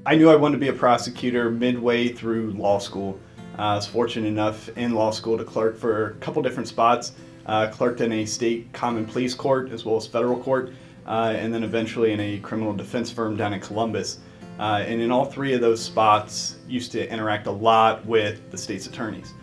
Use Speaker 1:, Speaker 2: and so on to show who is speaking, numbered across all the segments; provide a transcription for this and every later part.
Speaker 1: I knew I wanted to be a prosecutor midway through law school. I was fortunate enough in law school to clerk for a couple different spots. Clerked in a state common pleas court as well as federal court, and then eventually in a criminal defense firm down in Columbus. And in all three of those spots, used to interact a lot with the state's attorneys,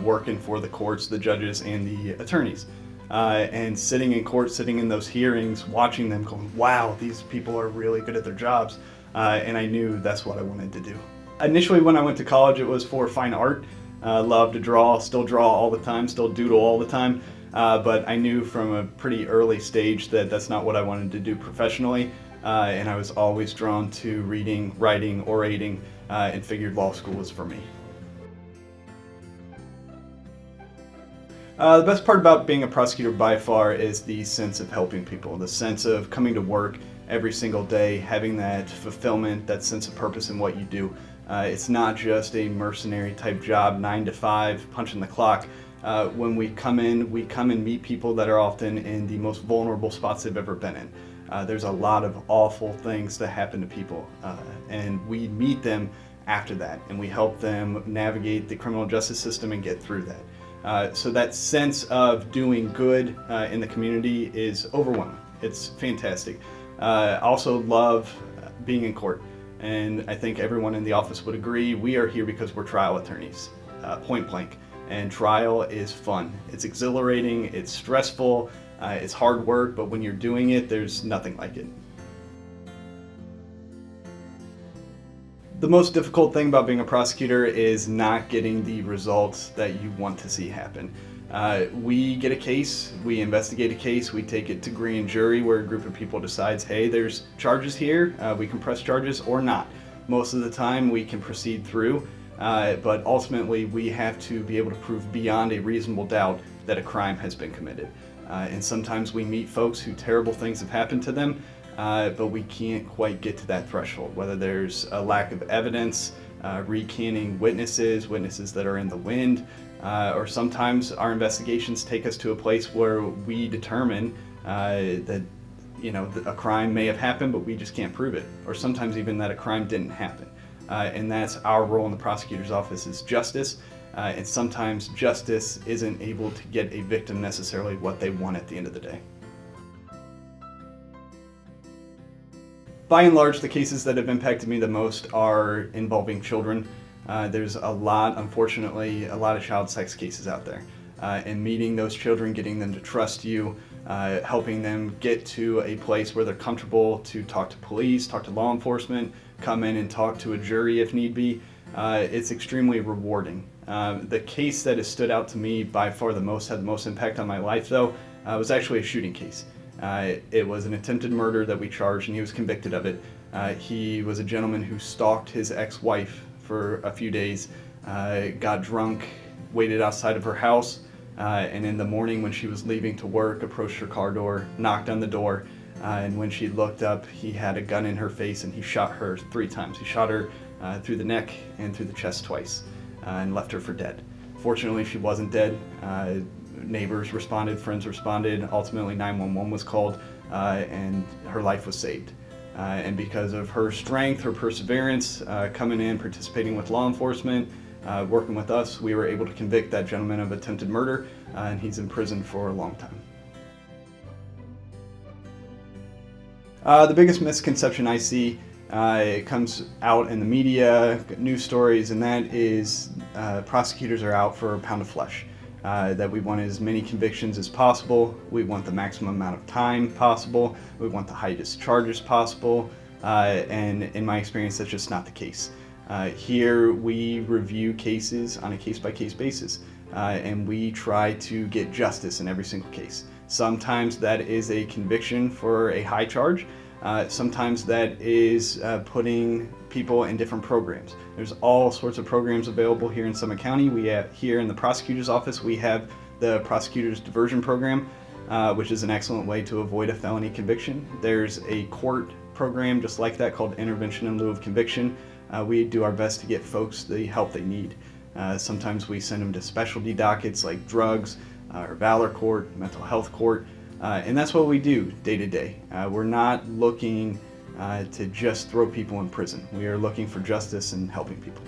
Speaker 1: working for the courts, the judges, and the attorneys. And sitting in court, sitting in those hearings, watching them going, wow, these people are really good at their jobs. And I knew that's what I wanted to do. Initially, when I went to college, it was for fine art. Love to draw, still draw all the time, still doodle all the time. But I knew from a pretty early stage that that's not what I wanted to do professionally. And I was always drawn to reading, writing, orating, and figured law school was for me. The best part about being a prosecutor by far is the sense of helping people, the sense of coming to work every single day, having that fulfillment, that sense of purpose in what you do. It's not just a mercenary type job, 9 to 5, punching the clock. When we come and meet people that are often in the most vulnerable spots they've ever been in. There's a lot of awful things that happen to people, and we meet them after that, and we help them navigate the criminal justice system and get through that. So that sense of doing good in the community is overwhelming. It's fantastic. I also love being in court, and I think everyone in the office would agree, we are here because we're trial attorneys, point blank. And trial is fun. It's exhilarating, it's stressful, it's hard work, but when you're doing it, there's nothing like it. The most difficult thing about being a prosecutor is not getting the results that you want to see happen. We get a case, we investigate a case, we take it to grand jury where a group of people decides, hey, there's charges here, we can press charges or not. Most of the time we can proceed through, but ultimately we have to be able to prove beyond a reasonable doubt that a crime has been committed. And sometimes we meet folks who terrible things have happened to them, but we can't quite get to that threshold, whether there's a lack of evidence, recanting witnesses that are in the wind, or sometimes our investigations take us to a place where we determine that a crime may have happened, but we just can't prove it, or sometimes even that a crime didn't happen. And that's our role in the prosecutor's office is justice, and sometimes justice isn't able to get a victim necessarily what they want at the end of the day. By and large, the cases that have impacted me the most are involving children. There's unfortunately, a lot of child sex cases out there. And meeting those children, getting them to trust you, helping them get to a place where they're comfortable to talk to police, talk to law enforcement, come in and talk to a jury if need be, it's extremely rewarding. The case that has stood out to me by far the most, had the most impact on my life though, was actually a shooting case. It was an attempted murder that we charged, and he was convicted of it. He was a gentleman who stalked his ex-wife for a few days, got drunk, waited outside of her house, and in the morning when she was leaving to work, approached her car door, knocked on the door, and when she looked up, he had a gun in her face and he shot her 3 times. He shot her through the neck and through the chest twice, and left her for dead. Fortunately, she wasn't dead. Neighbors responded, friends responded, ultimately 911 was called, and her life was saved. And because of her strength, her perseverance, coming in, participating with law enforcement, working with us, we were able to convict that gentleman of attempted murder, and he's in prison for a long time. The biggest misconception I see, it comes out in the media, news stories, and that is prosecutors are out for a pound of flesh. That we want as many convictions as possible, we want the maximum amount of time possible, we want the highest charges possible, and in my experience that's just not the case. Here we review cases on a case-by-case basis, and we try to get justice in every single case. Sometimes that is a conviction for a high charge, sometimes that is putting people in different programs. There's all sorts of programs available here in Summit County. We have here in the prosecutor's office, we have the prosecutor's diversion program, which is an excellent way to avoid a felony conviction. There's a court program just like that called intervention in lieu of conviction. We do our best to get folks the help they need. Sometimes we send them to specialty dockets like drugs, or valor court, mental health court, and that's what we do day to day. We're not looking to just throw people in prison. We are looking for justice and helping people.